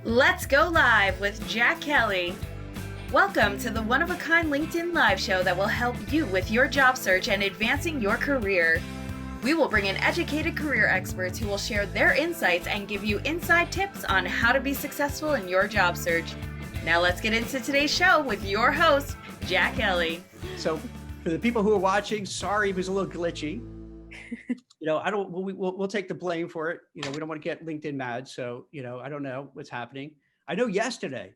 Let's go live with Jack Kelly. Welcome to the one-of-a-kind LinkedIn live show that will help you with your job search and advancing your career. We will bring in educated career experts who will share their insights and give you inside tips on how to be successful in your job search. Now let's get into today's show with your host, Jack Kelly. So for the people who are watching, sorry it was a little glitchy. We'll take the blame for it. We don't want to get LinkedIn mad. So, I don't know what's happening. I know yesterday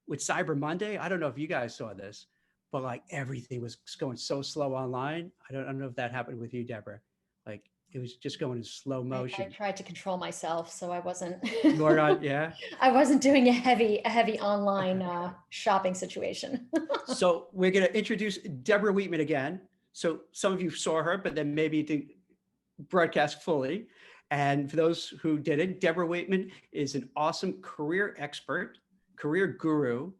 with Cyber Monday, I don't know if you guys saw this, but like everything was going so slow online. I don't know if that happened with you, Deborah. Like it was just going in slow motion. I tried to control myself, so I wasn't. You are not, yeah. I wasn't doing a heavy online shopping situation. So we're going to introduce Deborah Wheatman again. So some of you saw her, but then maybe you didn't broadcast fully. And for those who didn't, Deborah Wheatman is an awesome career expert, career guru,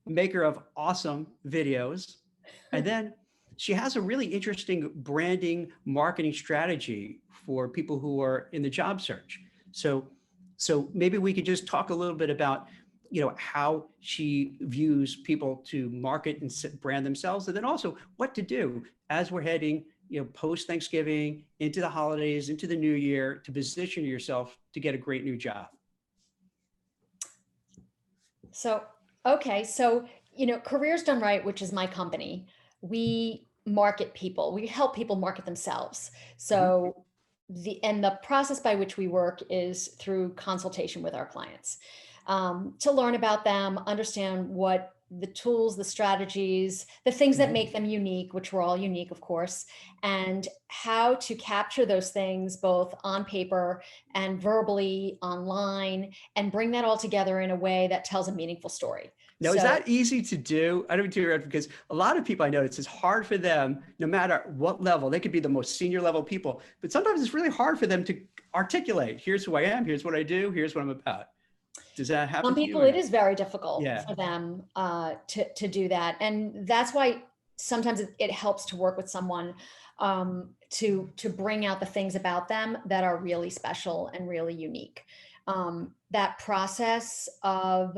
maker of awesome videos. And then she has a really interesting branding marketing strategy for people who are in the job search. So maybe we could just talk a little bit about, how she views people to market and brand themselves, and then also what to do as we're heading, post Thanksgiving, into the holidays, into the new year, to position yourself to get a great new job. So, Careers Done Right, which is my company, we market people. We help people market themselves. So the process by which we work is through consultation with our clients, to learn about them, understand what the tools, the strategies, the things that make them unique, which we're all unique, of course, and how to capture those things both on paper and verbally online, and bring that all together in a way that tells a meaningful story. Now, is that easy to do? I don't do it because a lot of people I notice it's hard for them, no matter what level. They could be the most senior level people, but sometimes it's really hard for them to articulate, here's who I am, here's what I do, here's what I'm about. Does that happen? Some people, it is very difficult Yeah. for them to do that. And that's why sometimes it helps to work with someone to bring out the things about them that are really special and really unique. That process of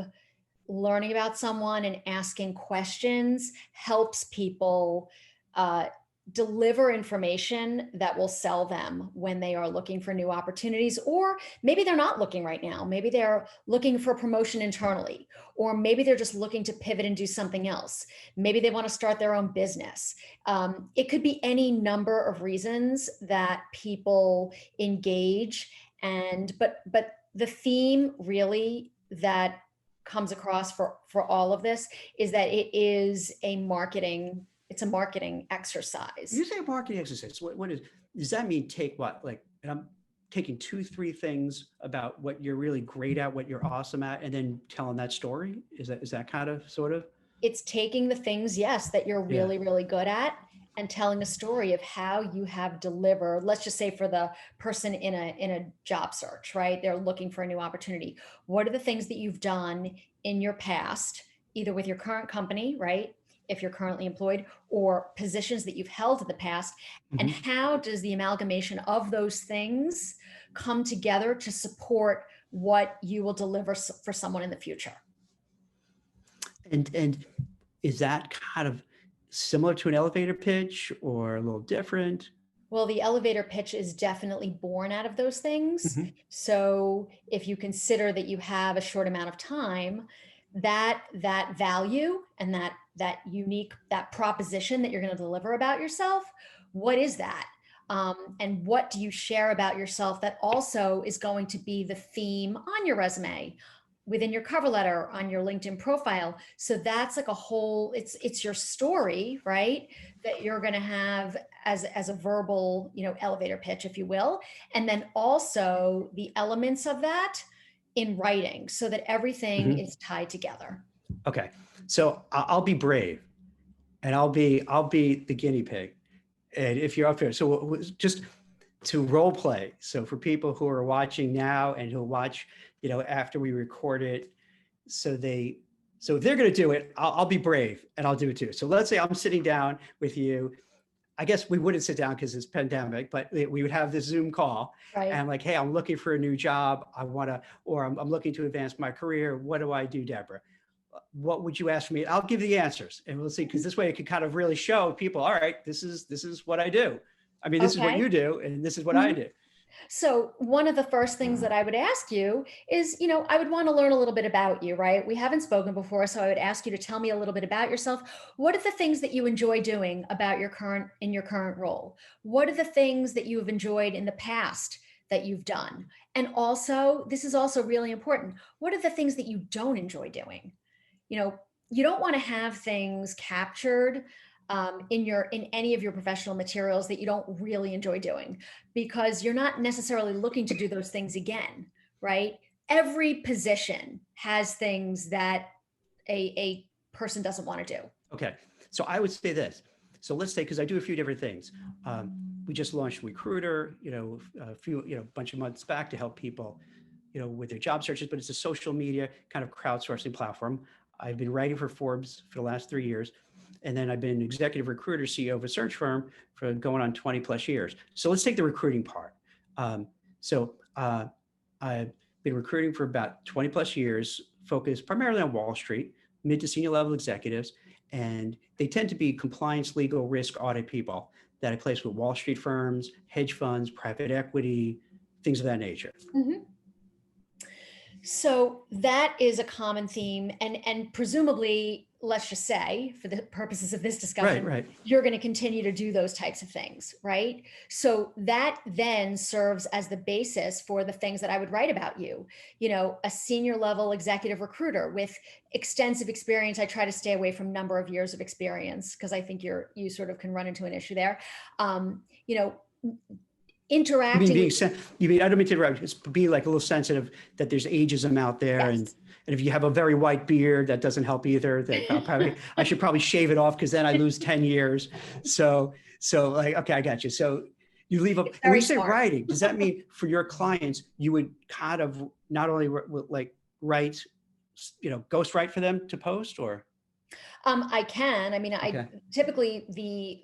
learning about someone and asking questions helps people deliver information that will sell them when they are looking for new opportunities, or maybe they're not looking right now. Maybe they're looking for a promotion internally, or maybe they're just looking to pivot and do something else. Maybe they want to start their own business. It could be any number of reasons that people engage, but the theme really that comes across for all of this is that it is a marketing exercise. You say a marketing exercise. Does that mean take what? Like, and I'm taking 2-3 things about what you're really great at, what you're awesome at, and then telling that story? Is that kind of sort of? It's taking the things, yes, that you're really, really good at and telling a story of how you have delivered. Let's just say for the person in a job search, right? They're looking for a new opportunity. What are the things that you've done in your past, either with your current company, right? If you're currently employed, or positions that you've held in the past, and how does the amalgamation of those things come together to support what you will deliver for someone in the future? And is that kind of similar to an elevator pitch or a little different? Well, the elevator pitch is definitely born out of those things. So if you consider that you have a short amount of time, that value and that unique, that proposition that you're going to deliver about yourself, what is that? And what do you share about yourself that also is going to be the theme on your resume, within your cover letter, on your LinkedIn profile? So that's like a whole, it's your story, right? That you're going to have as a verbal, elevator pitch, if you will. And then also the elements of that in writing, so that everything is tied together. Okay. So I'll be brave, and I'll be the guinea pig. And if you're up here, so just to role play. So for people who are watching now and who'll watch, after we record it, so if they're going to do it, I'll be brave and I'll do it too. So let's say I'm sitting down with you. I guess we wouldn't sit down because it's pandemic, but we would have this Zoom call Right. and like, hey, I'm looking for a new job. I want to, or I'm looking to advance my career. What do I do, Deborah? What would you ask me? I'll give the answers and we'll see. Because this way it could kind of really show people, all right, this is what I do. I mean, this is what Okay. you do and this is what I do. So one of the first things that I would ask you is, I would want to learn a little bit about you, right? We haven't spoken before, so I would ask you to tell me a little bit about yourself. What are the things that you enjoy doing about your current role? What are the things that you have enjoyed in the past that you've done? And also, this is also really important. What are the things that you don't enjoy doing? You don't want to have things captured in any of your professional materials that you don't really enjoy doing, because you're not necessarily looking to do those things again, right? Every position has things that a person doesn't want to do. Okay, so I would say this. So let's say, because I do a few different things. We just launched WeCruitr, a bunch of months back to help people, with their job searches, but it's a social media kind of crowdsourcing platform. I've been writing for Forbes for the last 3 years. And then I've been executive recruiter, CEO of a search firm for going on 20 plus years. So let's take the recruiting part. I've been recruiting for about 20 plus years, focused primarily on Wall Street, mid to senior level executives. And they tend to be compliance, legal, risk, audit people that I place with Wall Street firms, hedge funds, private equity, things of that nature. Mm-hmm. So that is a common theme, and presumably, let's just say, for the purposes of this discussion, Right. You're going to continue to do those types of things, right? So that then serves as the basis for the things that I would write about you. A senior level executive recruiter with extensive experience. I try to stay away from number of years of experience because I think you sort of can run into an issue there. Interacting. You mean, I don't mean to interrupt, just be like a little sensitive that there's ageism out there. Yes. And if you have a very white beard, that doesn't help either. I should probably shave it off because then I lose 10 years. So like, okay, I got you. So you leave up, when you say writing, does that mean for your clients, you would kind of not only like write, ghost write for them to post or? I can. I mean, Okay. Typically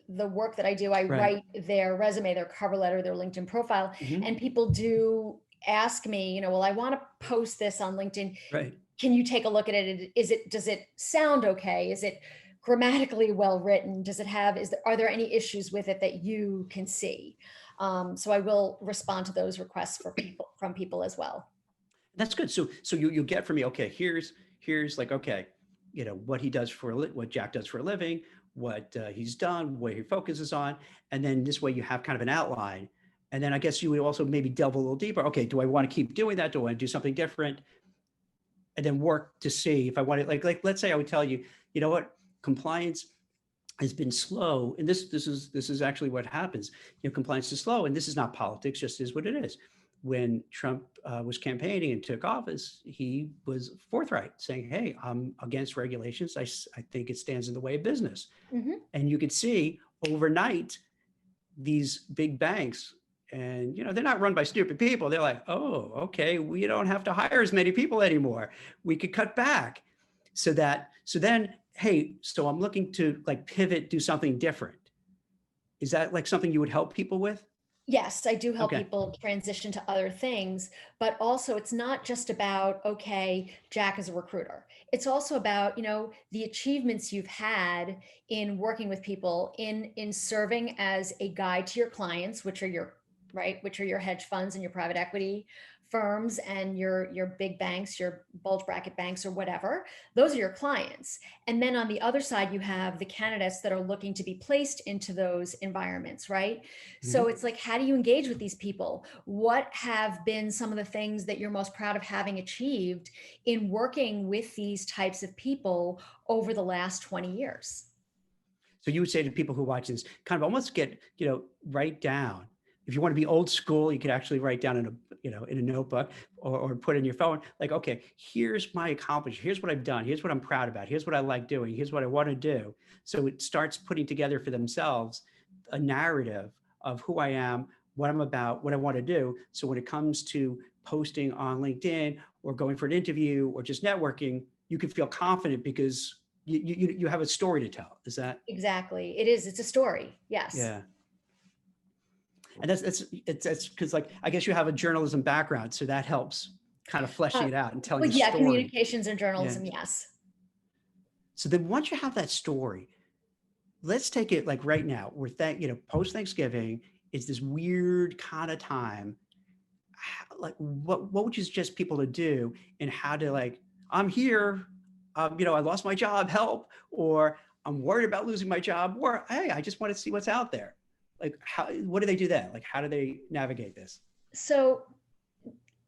the work that I do, I write their resume, their cover letter, their LinkedIn profile, and people do ask me, well, I want to post this on LinkedIn. Right. Can you take a look at it? Does it sound okay? Is it grammatically well written? Are there any issues with it that you can see? So I will respond to those requests from people as well. That's good. So you get from me, okay, here's like, okay, what he does what Jack does for a living, what he's done, what he focuses on. And then this way you have kind of an outline. And then I guess you would also maybe delve a little deeper. Okay, do I want to keep doing that? Do I want to do something different? And then work to see if I want to, like let's say I would tell you, you know what, compliance has been slow. And this is actually what happens. Compliance is slow, and this is not politics, just is what it is. When Trump was campaigning and took office, he was forthright saying, hey, I'm against regulations. I think it stands in the way of business. Mm-hmm. And you could see overnight, these big banks, and they're not run by stupid people. They're like, oh, okay, we don't have to hire as many people anymore. We could cut back. So then, hey, so I'm looking to like pivot, do something different. Is that like something you would help people with? Yes, I do help people transition to other things, but also it's not just about, okay, Jack is a recruiter. It's also about, the achievements you've had in working with people, in serving as a guide to your clients, which are your hedge funds and your private equity firms and your big banks, your bulge bracket banks or whatever. Those are your clients. And then on the other side, you have the candidates that are looking to be placed into those environments, right? Mm-hmm. So it's like, how do you engage with these people? What have been some of the things that you're most proud of having achieved in working with these types of people over the last 20 years? So you would say to people who watch this, kind of almost get, write down. If you want to be old school, you could actually write down in a notebook or put in your phone, like, okay, here's my accomplishment. Here's what I've done. Here's what I'm proud about. Here's what I like doing. Here's what I want to do. So it starts putting together for themselves a narrative of who I am, what I'm about, what I want to do. So when it comes to posting on LinkedIn or going for an interview or just networking, you can feel confident because you have a story to tell. Is that? Exactly. It is. It's a story. Yes. Yeah. And that's because, like, I guess you have a journalism background, so that helps kind of fleshing it out and telling Well, the yeah, story. communications and journalism. Yes. So then once you have that story, let's take it like right now. We're post Thanksgiving is this weird kind of time. Like, what would you suggest people to do, and how to, like, I'm here, I lost my job, help, or I'm worried about losing my job, or hey, I just want to see what's out there. Like, what do they do then? Like, how do they navigate this? So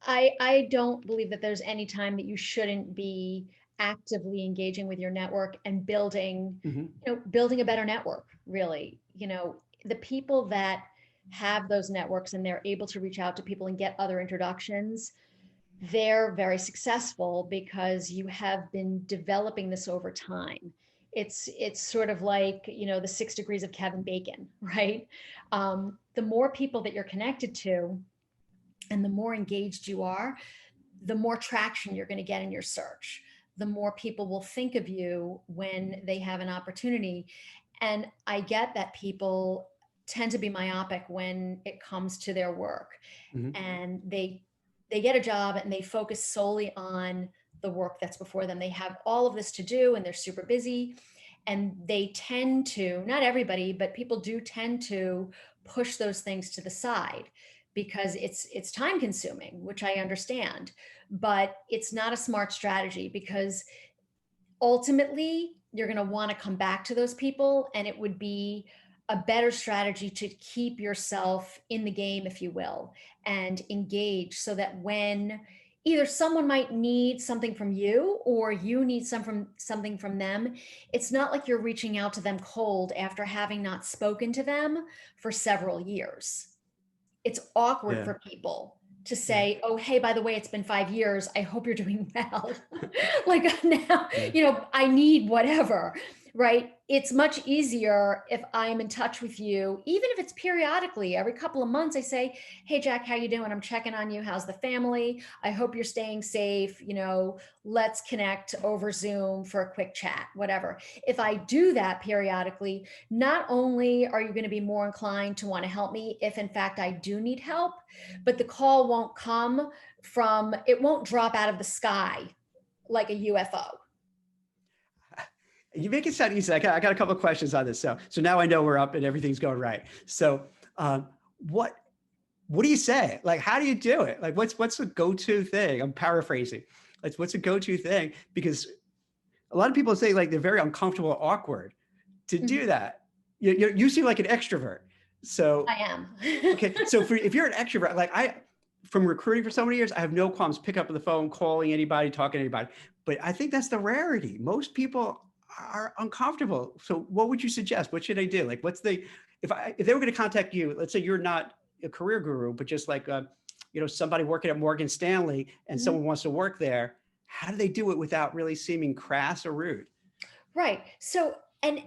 I don't believe that there's any time that you shouldn't be actively engaging with your network and building, building a better network, really. The people that have those networks and they're able to reach out to people and get other introductions, they're very successful because you have been developing this over time. It's sort of like, the 6 degrees of Kevin Bacon, right? The more people that you're connected to and the more engaged you are, the more traction you're going to get in your search. The more people will think of you when they have an opportunity. And I get that people tend to be myopic when it comes to their work. And they get a job and they focus solely on the work that's before them. They have all of this to do and they're super busy. And they tend to, not everybody, but people do tend to push those things to the side because it's time consuming, which I understand, but it's not a smart strategy because ultimately you're going to want to come back to those people, and it would be a better strategy to keep yourself in the game, if you will, and engage so that when either someone might need something from you or you need something from them, it's not like you're reaching out to them cold after having not spoken to them for several years. It's awkward for people to say, oh, hey, by the way, it's been 5 years. I hope you're doing well. Like now, I need whatever, right? It's much easier if I'm in touch with you, even if it's periodically, every couple of months, I say, hey, Jack, how you doing? I'm checking on you. How's the family? I hope you're staying safe. Let's connect over Zoom for a quick chat, whatever. If I do that periodically, not only are you going to be more inclined to want to help me if in fact I do need help, but the call won't it won't drop out of the sky like a UFO. You make it sound easy. I got a couple of questions on this. So now I know we're up and everything's going right. So what do you say? Like, how do you do it? Like, what's the go-to thing? I'm paraphrasing. Like, what's a go-to thing? Because a lot of people say, like, they're very uncomfortable, awkward to do that. You seem like an extrovert. So I am. Okay. So if you're an extrovert, like from recruiting for so many years, I have no qualms picking up the phone, calling anybody, talking to anybody. But I think that's the rarity. Most people are uncomfortable. So what would you suggest? What should I do? Like, if they were going to contact you, let's say you're not a career guru, but just like, somebody working at Morgan Stanley and someone wants to work there, how do they do it without really seeming crass or rude? Right. So, and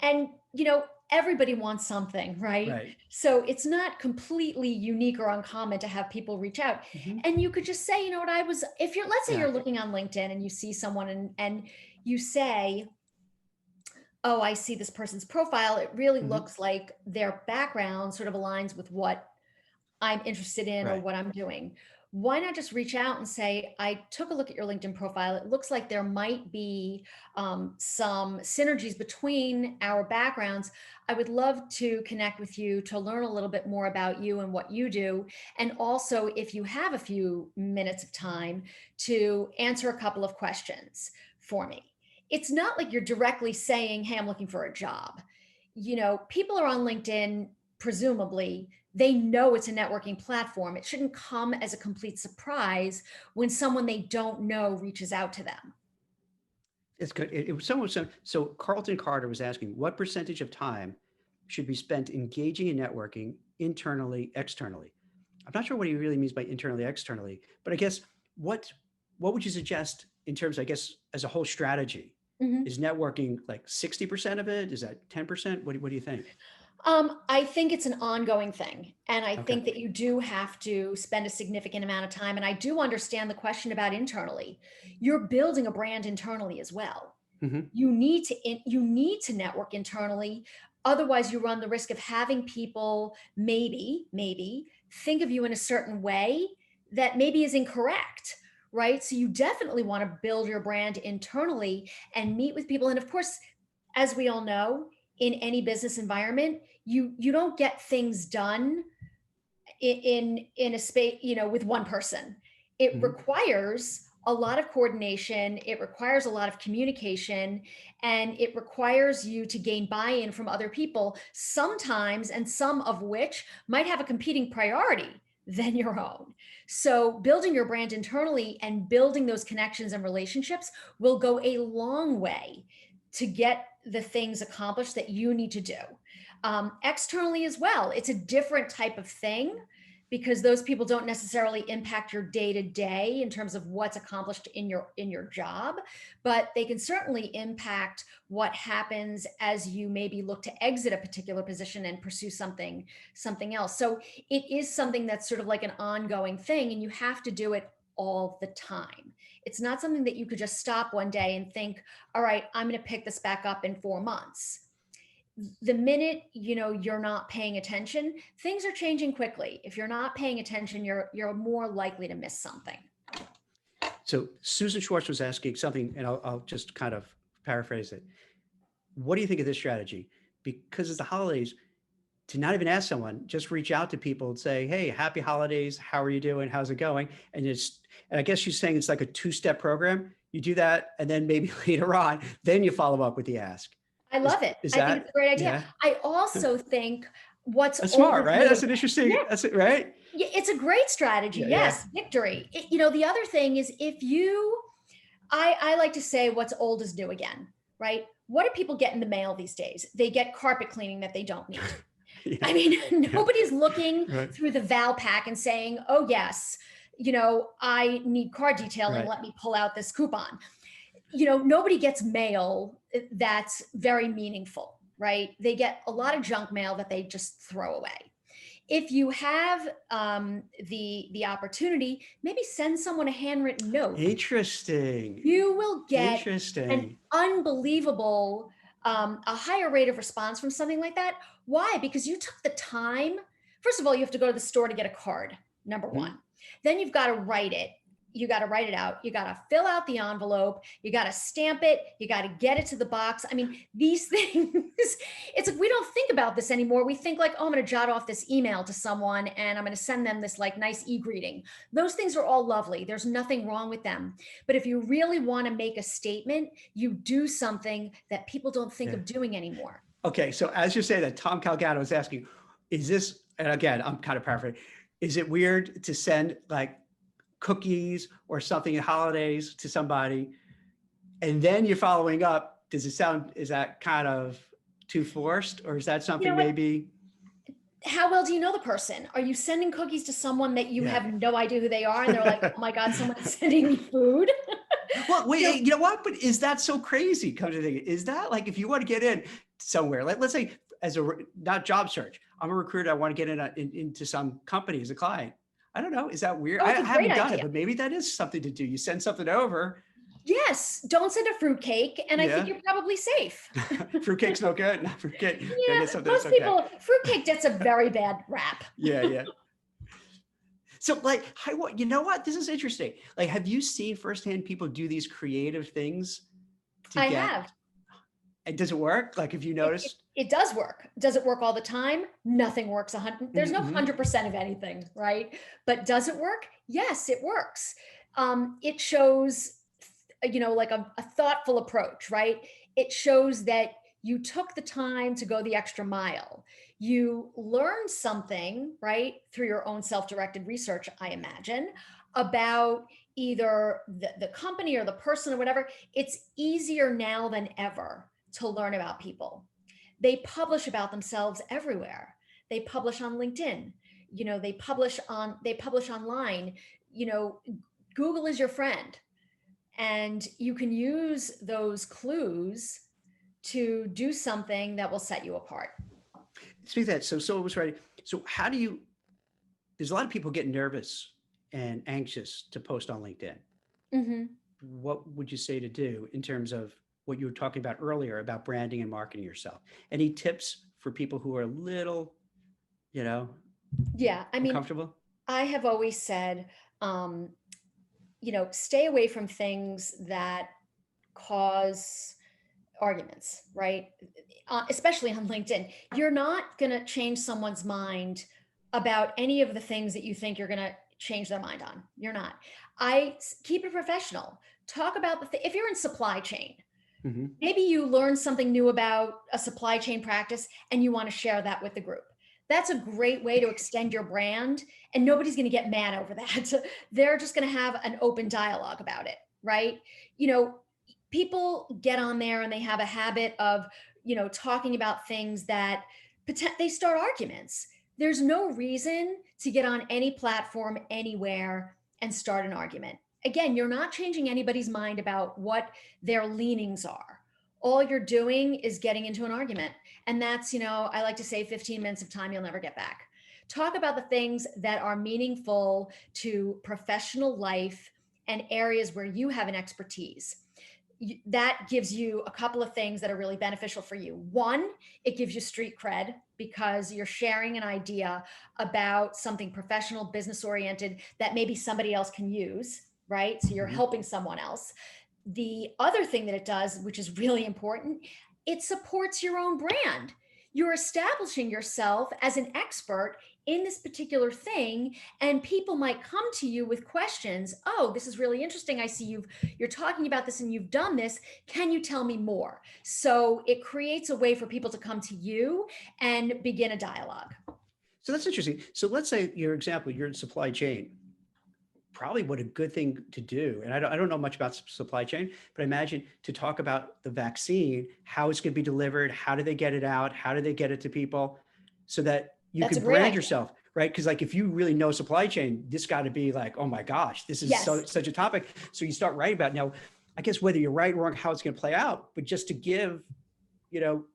everybody wants something, right? So it's not completely unique or uncommon to have people reach out. And you could just say, let's say you're looking on LinkedIn and you see someone and you say, oh, I see this person's profile. It really looks like their background sort of aligns with what I'm interested in or what I'm doing. Why not just reach out and say, I took a look at your LinkedIn profile. It looks like there might be some synergies between our backgrounds. I would love to connect with you to learn a little bit more about you and what you do. And also, if you have a few minutes of time, to answer a couple of questions for me. It's not like you're directly saying, hey, I'm looking for a job. People are on LinkedIn, presumably, they know it's a networking platform. It shouldn't come as a complete surprise when someone they don't know reaches out to them. It's good. It was so Carlton Carter was asking, what percentage of time should be spent engaging in networking internally, externally? I'm not sure what he really means by internally, externally, but I guess what would you suggest in terms, I guess, as a whole strategy? Is networking like 60% of it? Is that 10%? What do you think? I think it's an ongoing thing. And I think that you do have to spend a significant amount of time. And I do understand the question about internally. You're building a brand internally as well. You need to network internally. Otherwise, you run the risk of having people maybe think of you in a certain way that maybe is incorrect, right? So you definitely want to build your brand internally and meet with people. And of course, as we all know, in any business environment, you don't get things done in a space, with one person. It requires a lot of coordination. It requires a lot of communication, and it requires you to gain buy-in from other people, sometimes, and some of which might have a competing priority than your own. So building your brand internally and building those connections and relationships will go a long way to get the things accomplished that you need to do. Externally as well, it's a different type of thing, because those people don't necessarily impact your day-to-day in terms of what's accomplished in your job, but they can certainly impact what happens as you maybe look to exit a particular position and pursue something else. So it is something that's sort of like an ongoing thing, and you have to do it all the time. It's not something that you could just stop one day and think, all right, I'm going to pick this back up in 4 months. The minute you're not paying attention, things are changing quickly. If you're not paying attention, you're more likely to miss something. So Susan Schwartz was asking something, and I'll just kind of paraphrase it. What do you think of this strategy? Because it's the holidays, to not even ask someone, just reach out to people and say, hey, happy holidays. How are you doing? How's it going? And I guess she's saying it's like a 2-step program. You do that, and then maybe later on, then you follow up with the ask. I love it. I think it's a great idea. Yeah. I also think that's smart, right? That's an interesting, that's it, right? Yeah, it's a great strategy. Yes. Victory. The other thing is, I like to say what's old is new again, right? What do people get in the mail these days? They get carpet cleaning that they don't need. I mean, nobody's looking through the Val pack and saying, oh yes, I need car detailing. Let me pull out this coupon. Nobody gets mail that's very meaningful, right? They get a lot of junk mail that they just throw away. If you have the opportunity, maybe send someone a handwritten note. Interesting. You will get an unbelievable, a higher rate of response from something like that. Why? Because you took the time. First of all, you have to go to the store to get a card, number one. Then you've got to write it. You got to write it out. You got to fill out the envelope. You got to stamp it. You got to get it to the box. I mean, these things, it's like, we don't think about this anymore. We think like, oh, I'm going to jot off this email to someone and I'm going to send them this like nice e-greeting. Those things are all lovely. There's nothing wrong with them. But if you really want to make a statement, you do something that people don't think of doing anymore. Okay. So as you say that, Tom Calgado is asking, is this, and again, I'm kind of paraphrasing, is it weird to send like cookies or something at holidays to somebody, and then you're following up? Is that kind of too forced, or is that something maybe? How well do you know the person? Are you sending cookies to someone that you have no idea who they are, and they're like, oh my God, someone's sending me food? Well, wait, you know what? But is that so crazy? Come to think, is that like, if you want to get in somewhere, like let's say as not job search, I'm a recruiter, I want to get into some company as a client. I don't know. Is that weird? I haven't done it, but maybe that is something to do. You send something over. Yes. Don't send a fruitcake. And I think you're probably safe. Fruitcake's no good. Not fruitcake. Yeah, most people, fruitcake gets a very bad rap. Yeah. So like, you know what? This is interesting. Like, have you seen firsthand people do these creative things? I have. And does it work? Like, have you noticed? It does work. Does it work all the time? Nothing works 100. There's no 100% of anything, right? But does it work? Yes, it works. It shows, like a thoughtful approach, right? It shows that you took the time to go the extra mile. You learned something, right, through your own self-directed research, I imagine, about either the company or the person or whatever. It's easier now than ever to learn about people. They publish about themselves everywhere. They publish on LinkedIn. They publish online. Google is your friend, and you can use those clues to do something that will set you apart. Speak of that. So it was right. So how do you? There's a lot of people getting nervous and anxious to post on LinkedIn. What would you say to do in terms of what you were talking about earlier about branding and marketing yourself. Any tips for people who are a little, Yeah, I mean, uncomfortable? I have always said, stay away from things that cause arguments, right? Especially on LinkedIn. You're not going to change someone's mind about any of the things that you think you're going to change their mind on. You're not. Keep it professional. Talk about if you're in supply chain, maybe you learn something new about a supply chain practice and you want to share that with the group. That's a great way to extend your brand, and nobody's going to get mad over that. They're just going to have an open dialogue about it, right? People get on there and they have a habit of, talking about things that they start arguments. There's no reason to get on any platform anywhere and start an argument. Again, you're not changing anybody's mind about what their leanings are. All you're doing is getting into an argument. And that's, I like to say 15 minutes of time you'll never get back. Talk about the things that are meaningful to professional life and areas where you have an expertise. That gives you a couple of things that are really beneficial for you. One, it gives you street cred because you're sharing an idea about something professional, business oriented that maybe somebody else can use, right? So you're helping someone else. The other thing that it does, which is really important, it supports your own brand. You're establishing yourself as an expert in this particular thing, and people might come to you with questions. Oh, this is really interesting. I see you're talking about this and you've done this. Can you tell me more? So it creates a way for people to come to you and begin a dialogue. So that's interesting. So let's say your example, you're in supply chain. Probably what a good thing to do. And I don't know much about supply chain, but I imagine to talk about the vaccine, how it's going to be delivered, how do they get it out, how do they get it to people, so that you can brand yourself, right? Because like if you really know supply chain, this got to be like, oh my gosh, this is such a topic. So you start writing about it. Now, I guess whether you're right or wrong, how it's going to play out, but just to give,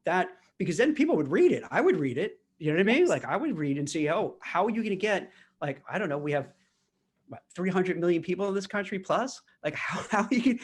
that, because then people would read it. I would read it. You know what I mean? Like I would read and see, oh, how are you going to get, like, I don't know, we have 300 million people in this country plus, like how are you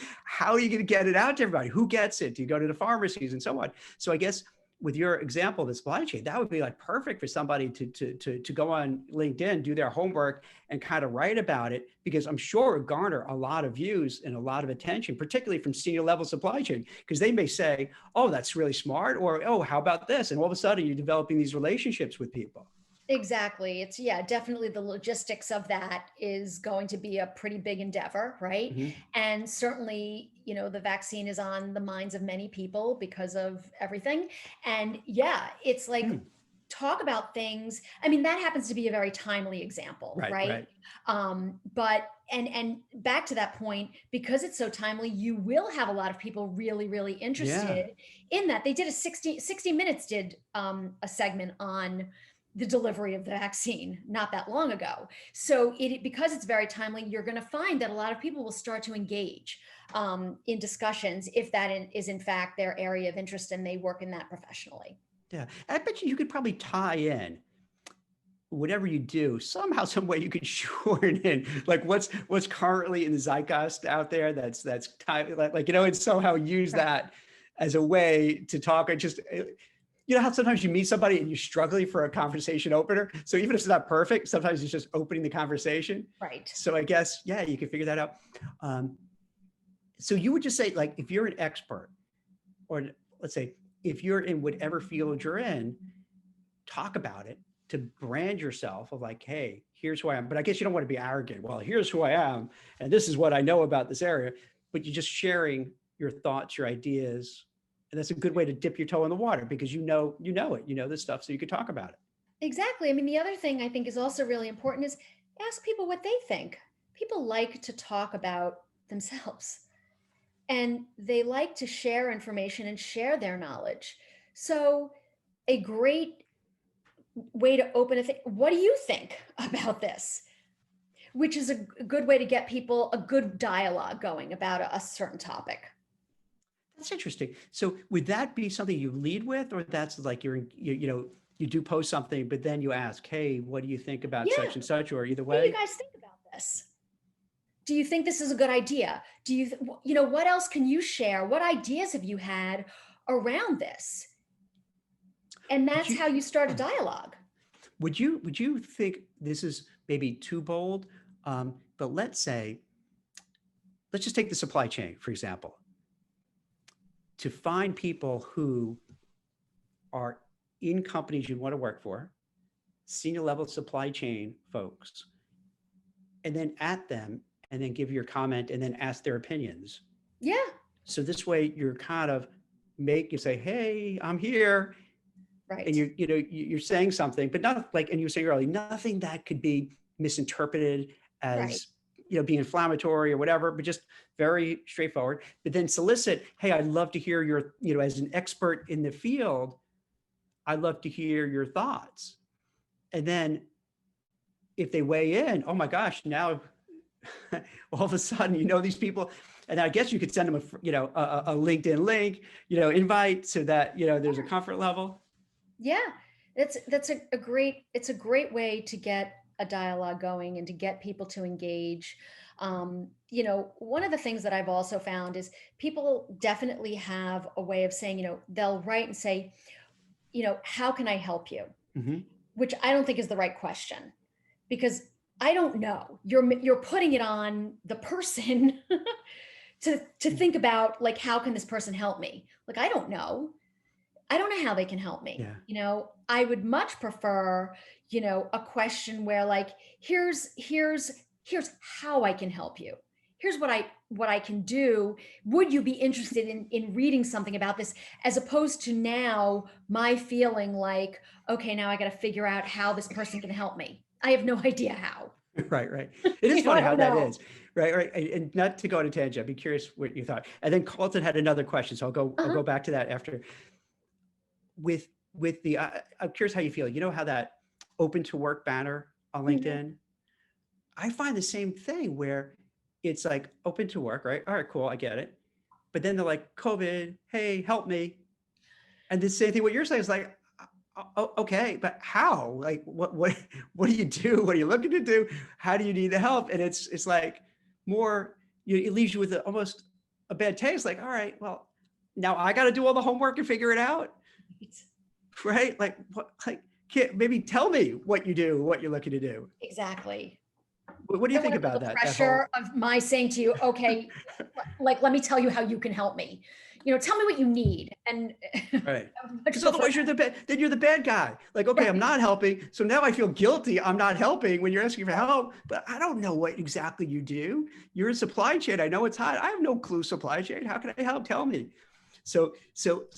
going to get it out to everybody? Who gets it? Do you go to the pharmacies and so on? So I guess with your example, the supply chain, that would be like perfect for somebody to go on LinkedIn, do their homework and kind of write about it, because I'm sure it would garner a lot of views and a lot of attention, particularly from senior level supply chain, because they may say, oh, that's really smart, or, oh, how about this? And all of a sudden you're developing these relationships with people. Exactly. It's definitely the logistics of that is going to be a pretty big endeavor, right? And certainly, the vaccine is on the minds of many people because of everything. And it's like, talk about things. I mean, that happens to be a very timely example, right? But back to that point, because it's so timely, you will have a lot of people really, really interested in that. They did 60 Minutes did a segment on the delivery of the vaccine not that long ago. So because it's very timely, you're going to find that a lot of people will start to engage in discussions if that is in fact their area of interest and they work in that professionally. Yeah, I bet you could probably tie in whatever you do, somehow, some way you could shorten in like what's currently in the zeitgeist out there that's time, and somehow use that as a way to talk and just, how sometimes you meet somebody and you're struggling for a conversation opener. So even if it's not perfect, sometimes it's just opening the conversation. Right. So I guess, you can figure that out. So you would just say, like, if you're an expert, or let's say, if you're in whatever field you're in, talk about it to brand yourself of like, hey, here's who I am. But I guess you don't want to be arrogant. Well, here's who I am, and this is what I know about this area. But you're just sharing your thoughts, your ideas. And that's a good way to dip your toe in the water, because you know this stuff, so you can talk about it. Exactly. I mean, the other thing I think is also really important is ask people what they think. People like to talk about themselves, and they like to share information and share their knowledge. So a great way to open what do you think about this? Which is a good way to get people a good dialogue going about a certain topic. That's interesting. So would that be something you lead with, or that's like you do post something, but then you ask, hey, what do you think about such and such, or either way? What do you guys think about this? Do you think this is a good idea? Do you, you know, what else can you share? What ideas have you had around this? And that's how you start a dialogue. Would you think this is maybe too bold? But let's just take the supply chain, for example. To find people who are in companies you want to work for, senior level supply chain folks, and then at them and then give your comment and then ask their opinions. Yeah. So this way you're kind of you say, hey, I'm here. Right. And you're saying something, but not like, and you were saying earlier, nothing that could be misinterpreted as, right. Being inflammatory or whatever, but just very straightforward. But then solicit, hey, I'd love to hear your, as an expert in the field, I'd love to hear your thoughts. And then if they weigh in, oh my gosh, now all of a sudden, these people, and I guess you could send them a LinkedIn link, invite so that, there's a comfort level. Yeah, it's a great way to get a dialogue going and to get people to engage. One of the things that I've also found is people definitely have a way of saying, they'll write and say, how can I help you? Mm-hmm. Which I don't think is the right question, because I don't know. You're putting it on the person to think about, like, how can this person help me? Like, I don't know how they can help me. Yeah. I would much prefer, a question where, like, here's how I can help you. Here's what I can do. Would you be interested in reading something about this? As opposed to now my feeling like, okay, now I got to figure out how this person can help me. I have no idea how. Right. It is funny how that is. Right. And not to go on a tangent, I'd be curious what you thought. And then Carlton had another question. So I'll go back to that after. With the, I'm curious how you feel. You know how that open to work banner on LinkedIn? Mm-hmm. I find the same thing where it's like open to work, right? All right, cool, I get it. But then they're like, COVID, hey, help me. And the same thing what you're saying is like, okay, but how? Like, what do you do? What are you looking to do? How do you need the help? And it's like more, it leaves you with almost a bad taste. Like, all right, well, now I got to do all the homework and figure it out. Right? Like, maybe tell me what you do, what you're looking to do. Exactly. What do you think about that? Pressure of my saying to you, okay, like, let me tell you how you can help me. Tell me what you need. And right. Because otherwise you're the bad guy. Like, okay, right. I'm not helping. So now I feel guilty. I'm not helping when you're asking for help, but I don't know what exactly you do. You're in supply chain. I know it's hot. I have no clue supply chain. How can I help? Tell me. So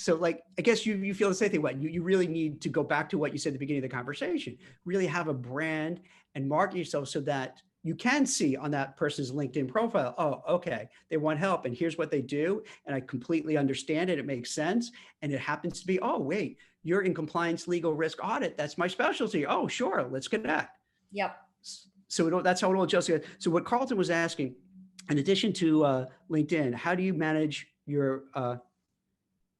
like, I guess you feel the same thing. What you really need to go back to what you said at the beginning of the conversation, really have a brand and market yourself so that you can see on that person's LinkedIn profile, oh, okay, they want help and here's what they do. And I completely understand it. It makes sense. And it happens to be, oh, wait, you're in compliance, legal, risk, audit. That's my specialty. Oh, sure. Let's connect. Yep. So that's how it all adjusts. So what Carlton was asking, in addition to LinkedIn, how do you manage your,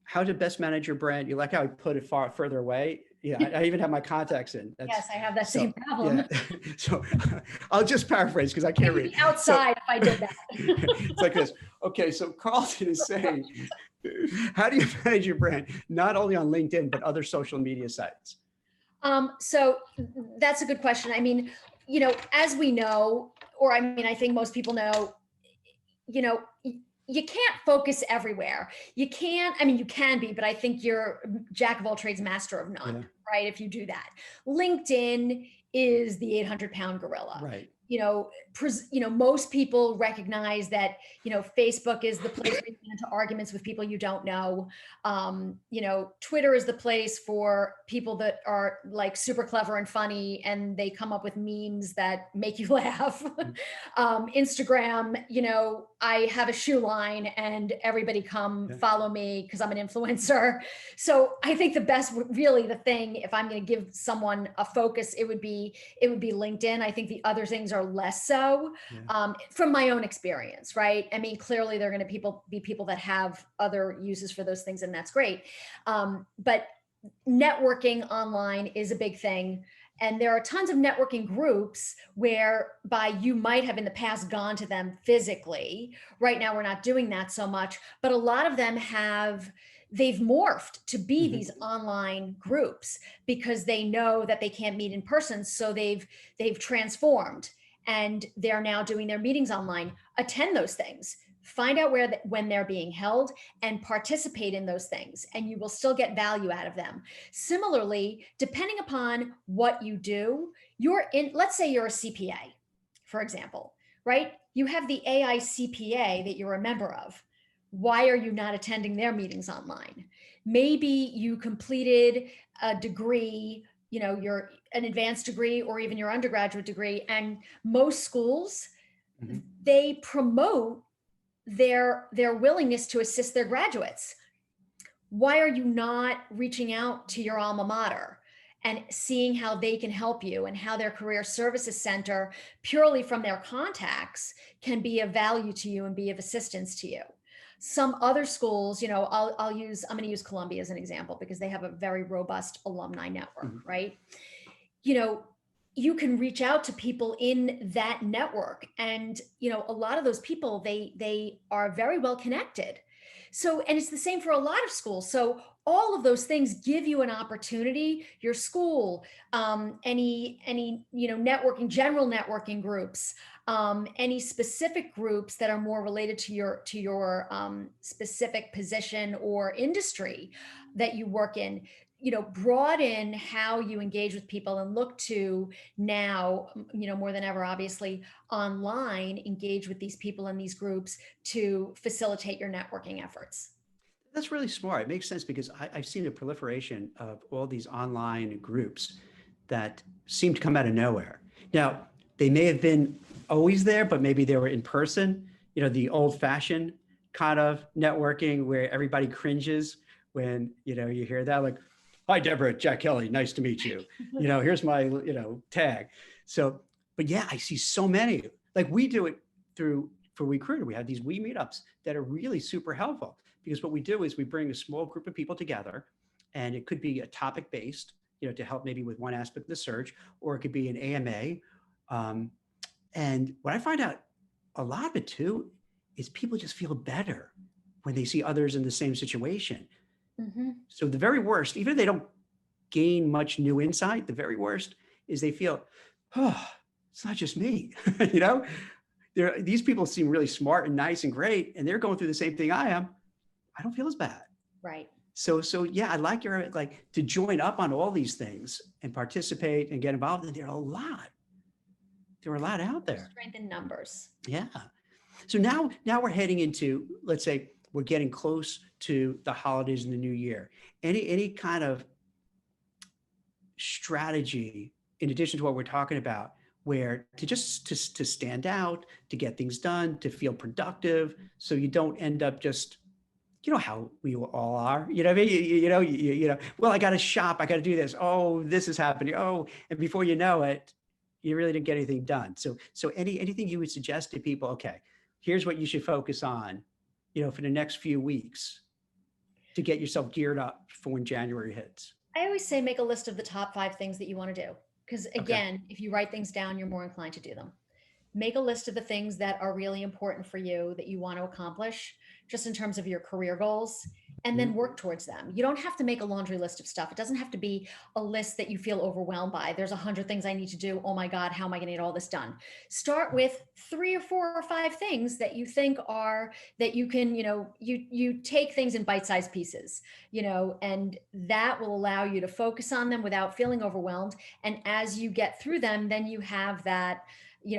how to best manage your brand? You like how I put it further away? Yeah, I even have my contacts in. Yes, I have that same problem. Yeah. So I'll just paraphrase because I can't read. Outside, if I did that. It's like this. Okay, so Carlton is saying, how do you manage your brand, not only on LinkedIn, but other social media sites? So that's a good question. I mean, as we know, or I think most people know, you can't focus everywhere. You can be, but I think you're jack of all trades, master of none, right? If you do that. LinkedIn is the 800-pound gorilla. Right. Most people recognize that, Facebook is the place where you get into arguments with people you don't know. Twitter is the place for people that are like super clever and funny, and they come up with memes that make you laugh. Instagram, I have a shoe line and everybody come follow me because I'm an influencer. So I think the thing, if I'm going to give someone a focus, it would be LinkedIn. I think the other things are less so, from my own experience, right? I mean, clearly there are going to be people that have other uses for those things, and that's great. But networking online is a big thing. And there are tons of networking groups whereby you might have in the past gone to them physically. Right now, we're not doing that so much, but a lot of them they've morphed to be these online groups because they know that they can't meet in person. So they've transformed and they're now doing their meetings online. Attend those things. Find out when they're being held and participate in those things, and you will still get value out of them. Similarly, depending upon what you do, let's say you're a CPA, for example, right? You have the AI CPA that you're a member of. Why are you not attending their meetings online? Maybe you completed a degree, you're an advanced degree or even your undergraduate degree, and most schools, they promote their willingness to assist their graduates. Why are you not reaching out to your alma mater and seeing how they can help you, and how their career services center, purely from their contacts, can be of value to you and be of assistance to you? Some other schools, I'm going to use Columbia as an example because they have a very robust alumni network, right? You can reach out to people in that network, and a lot of those people, they are very well connected. So, and it's the same for a lot of schools. So all of those things give you an opportunity. Your school, any networking, general networking groups, any specific groups that are more related to your specific position or industry that you work in. Broaden how you engage with people, and look to now, more than ever, obviously, online, engage with these people in these groups to facilitate your networking efforts. That's really smart. It makes sense because I've seen a proliferation of all these online groups that seem to come out of nowhere. Now, they may have been always there, but maybe they were in person, the old fashioned kind of networking where everybody cringes when, you hear that, like, "Hi, Deborah, Jack Kelly, nice to meet you. Here's my, tag." So, but yeah, I see so many, like we do it for WeCruitr. We have these meetups that are really super helpful, because what we do is we bring a small group of people together, and it could be a topic based, to help maybe with one aspect of the search, or it could be an AMA. And what I find out a lot of it too, is people just feel better when they see others in the same situation. So the very worst, even if they don't gain much new insight, the very worst is they feel, oh, it's not just me. These people seem really smart and nice and great, and they're going through the same thing I am. I don't feel as bad. Right. So yeah, I like your, to join up on all these things and participate and get involved. And there are a lot out there. Strength in numbers. Yeah. So now we're heading into, let's say, we're getting close to the holidays and the new year. Any kind of strategy, in addition to what we're talking about, where to stand out, to get things done, to feel productive, so you don't end up just, how we all are, what I mean? Well, I got to shop, I got to do this. Oh, this is happening. Oh, and before you know it, you really didn't get anything done. So anything you would suggest to people, okay, here's what you should focus on, for the next few weeks to get yourself geared up for when January hits? I always say make a list of the top 5 things that you want to do. Because again, if you write things down, you're more inclined to do them. Make a list of the things that are really important for you that you want to accomplish, just in terms of your career goals, and then work towards them. You don't have to make a laundry list of stuff. It doesn't have to be a list that you feel overwhelmed by. There's 100 things I need to do. Oh my God, how am I going to get all this done? Start with 3 or 4 or 5 things that you think that you can, you take things in bite-sized pieces, and that will allow you to focus on them without feeling overwhelmed. And as you get through them, then you have that,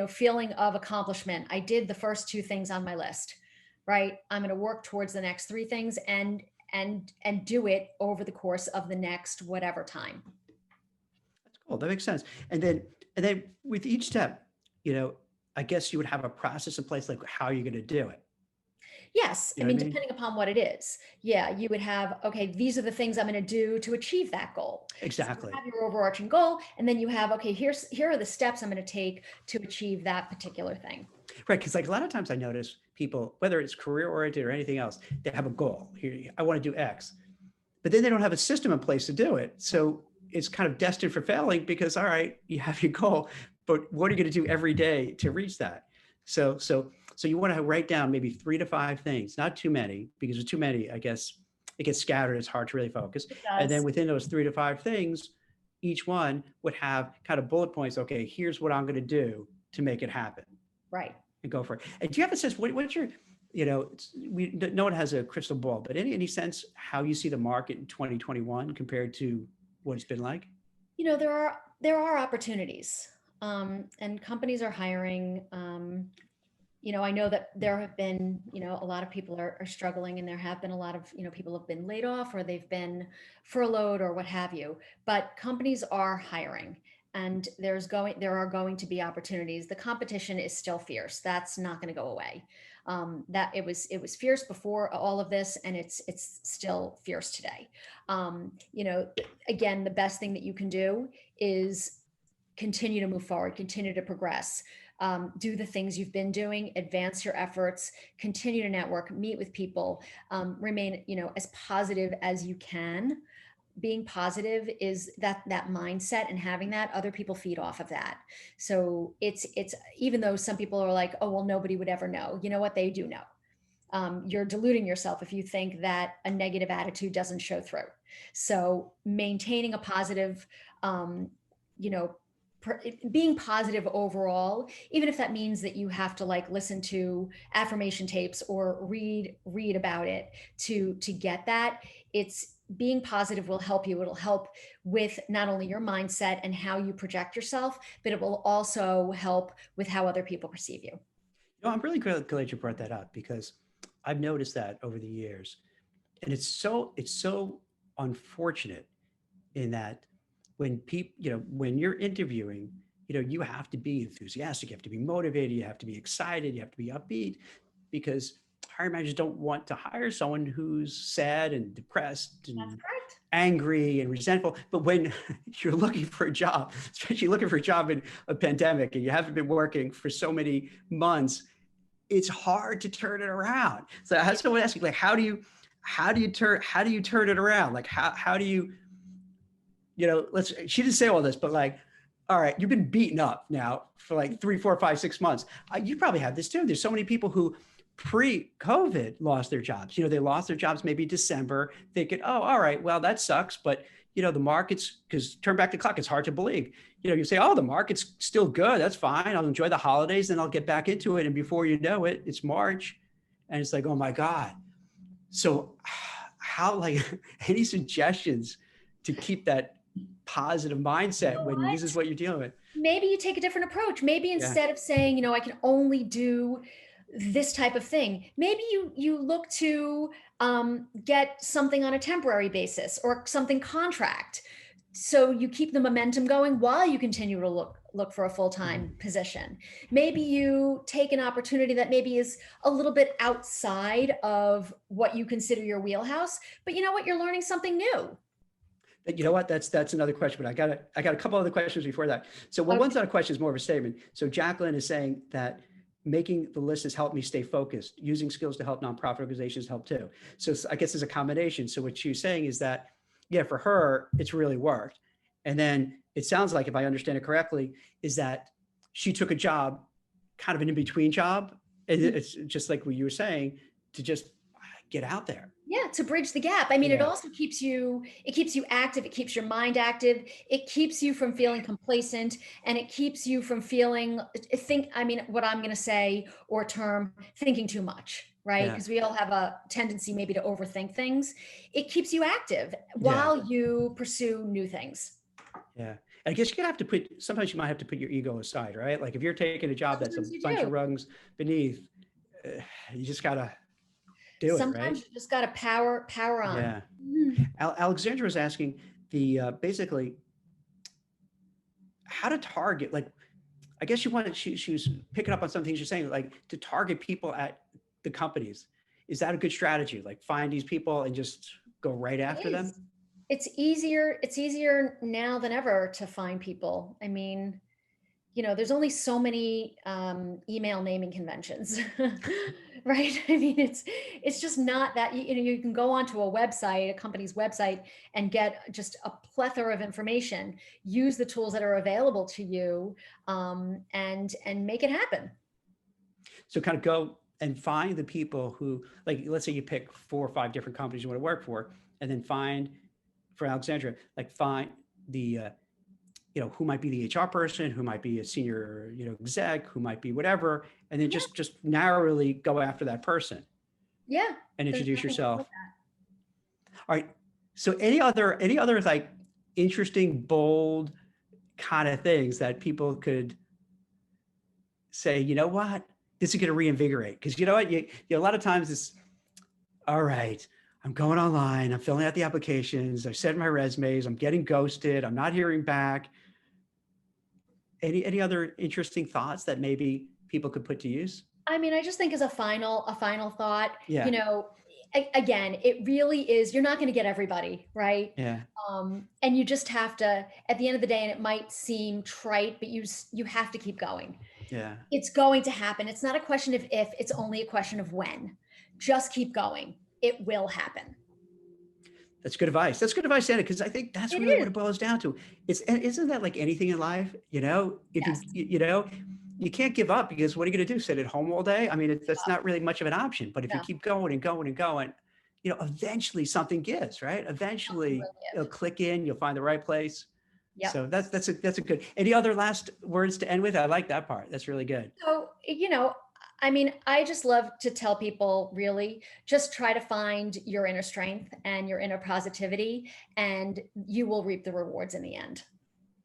feeling of accomplishment. I did the first 2 things on my list, right? I'm going to work towards the next 3 things and do it over the course of the next whatever time. That's cool. That makes sense. And then with each step, I guess you would have a process in place, like how you're going to do it. Yes. I mean, depending upon what it is. Yeah. You would have, okay, these are the things I'm going to do to achieve that goal. Exactly. So you have your overarching goal. And then you have, okay, here are the steps I'm going to take to achieve that particular thing. Right. Because a lot of times I notice people, whether it's career oriented or anything else, they have a goal. Here, I want to do X, but then they don't have a system in place to do it. So it's kind of destined for failing because, all right, you have your goal, but what are you going to do every day to reach that? So you want to write down maybe 3 to 5 things, not too many, because with too many, I guess it gets scattered. It's hard to really focus. It And then does. within those 3 to 5 things, each one would have kind of bullet points. Okay, here's what I'm going to do to make it happen, Right. and go for it. And do you have a sense, what's your, no one has a crystal ball, but any sense how you see the market in 2021 compared to what it's been like? There are opportunities, and companies are hiring. I know that there have been, a lot of people are struggling, and there have been a lot of, people have been laid off, or they've been furloughed, or what have you. But companies are hiring, and there are going to be opportunities. The competition is still fierce. That's not going to go away. That it was fierce before all of this, and it's still fierce today. Again, the best thing that you can do is continue to move forward, continue to progress. Do the things you've been doing, advance your efforts, continue to network, meet with people, remain, as positive as you can. Being positive is that mindset, and having that, other people feed off of that. So it's even though some people are like, oh, well, nobody would ever know. You know what? They do know. You're deluding yourself if you think that a negative attitude doesn't show through. So maintaining a positive, being positive overall, even if that means that you have to listen to affirmation tapes or read about it to get that, it's being positive will help you. It'll help with not only your mindset and how you project yourself, but it will also help with how other people perceive you. I'm really glad you brought that up, because I've noticed that over the years, and it's so unfortunate in that when people, when you're interviewing, you have to be enthusiastic, you have to be motivated, you have to be excited, you have to be upbeat, because hiring managers don't want to hire someone who's sad and depressed and That's correct. angry and resentful. But when you're looking for a job, especially looking for a job in a pandemic, and you haven't been working for so many months, it's hard to turn it around. So I had someone ask me, how do you turn it around? Like, how do you, she didn't say all this, but all right, you've been beaten up now for 3, 4, 5, 6 months. You probably have this too. There's so many people who pre-COVID lost their jobs. They lost their jobs maybe December, thinking, oh, all right, well, that sucks. But, the market's, because turn back the clock, it's hard to believe. You say, oh, the market's still good. That's fine. I'll enjoy the holidays, and I'll get back into it. And before you know it, it's March. And it's like, oh my God. So how, any suggestions to keep that positive mindset when this is what you're dealing with? Maybe you take a different approach. Maybe instead of saying, I can only do this type of thing, maybe you look to get something on a temporary basis or something contract. So you keep the momentum going while you continue to look for a full-time position. Maybe you take an opportunity that maybe is a little bit outside of what you consider your wheelhouse, but you know what? You're learning something new. You know what? That's another question, but I got a couple other questions before that. So one's not a question, it's more of a statement. So Jacqueline is saying that making the list has helped me stay focused. Using skills to help nonprofit organizations help too. So I guess there's a combination. So what she's saying is that, yeah, for her, it's really worked. And then it sounds like, if I understand it correctly, is that she took a job, kind of an in-between job. And it's just like what you were saying, to just get out there. Yeah, to bridge the gap. I mean, it also keeps you active. It keeps your mind active. It keeps you from feeling complacent, and it keeps you from feeling, what I'm going to say or term, thinking too much, right? Because we all have a tendency maybe to overthink things. It keeps you active while you pursue new things. Yeah. I guess sometimes you might have to put your ego aside, right? Like if you're taking a job that's a bunch of rungs beneath, you just got to do Sometimes it, right? you just got to power on. Yeah. Alexandra was asking basically how to target, I guess she was picking up on some things you're saying, to target people at the companies. Is that a good strategy? Find these people and just go right after them? It's easier now than ever to find people. I mean, there's only so many email naming conventions, right? I mean, it's just not that, you can go onto a website, a company's website, and get just a plethora of information, use the tools that are available to you, and make it happen. So kind of go and find the people who, like, let's say you pick 4 or 5 different companies you want to work for, and then find, for Alexandra, like find the, who might be the HR person, who might be a senior, exec, who might be whatever, and then just narrowly go after that person. Yeah. And introduce yourself. All right. So any other like interesting, bold kind of things that people could say, you know what, this is going to reinvigorate? Because you know what, a lot of times it's, all right, I'm going online, I'm filling out the applications, I sent my resumes, I'm getting ghosted, I'm not hearing back. Any other interesting thoughts that maybe people could put to use? I mean, I just think as a final thought, Yeah. Again, it really is, you're not going to get everybody, right? Yeah. And you just have to, at the end of the day, and it might seem trite, but you have to keep going. Yeah. It's going to happen. It's not a question of if, it's only a question of when. Just keep going. It will happen. That's good advice. That's good advice, Anna, because I think that's really what it boils down to. Isn't that like anything in life? If Yes. you can't give up, because what are you going to do? Sit at home all day? I mean, that's not really much of an option. But if you keep going and going and going, eventually something gives, right? Eventually it'll click in. You'll find the right place. Yep. So that's a good. Any other last words to end with? I like that part. That's really good. So, I mean, I just love to tell people, really, just try to find your inner strength and your inner positivity, and you will reap the rewards in the end.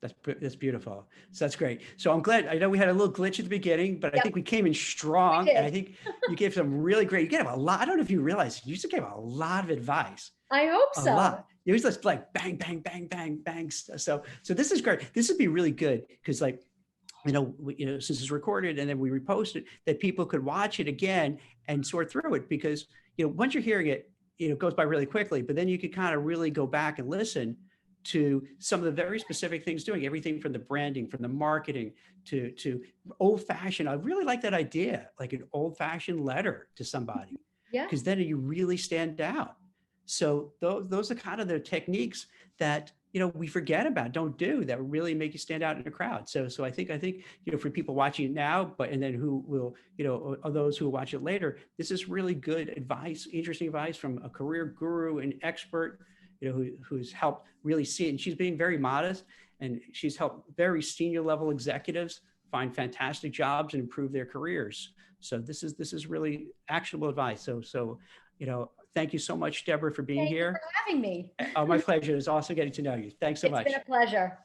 That's beautiful. So that's great. So I'm glad. I know we had a little glitch at the beginning, but I think we came in strong, and I think you gave some really great. You gave a lot. I don't know if you realize you just gave a lot of advice. I hope so. A lot. It was just like bang, bang, bang, bang, bang. So this is great. This would be really good because, like, since it's recorded and then we repost it, that people could watch it again and sort through it, because, once you're hearing it, it goes by really quickly, but then you could kind of really go back and listen to some of the very specific things, doing everything from the branding, from the marketing to old fashioned. I really like that idea, like an old fashioned letter to somebody, because then you really stand out. So those are kind of the techniques that, we forget about, don't do, that really make you stand out in a crowd. So I think, for people watching it now, and then who will, or those who will watch it later, this is really good advice, interesting advice from a career guru and expert, who's helped really see it. And she's being very modest, and she's helped very senior level executives find fantastic jobs and improve their careers. So this is really actionable advice. So, thank you so much, Deborah, for being here. Thank you for having me. Oh, my pleasure. It's awesome getting to know you. Thanks so much. It's been a pleasure.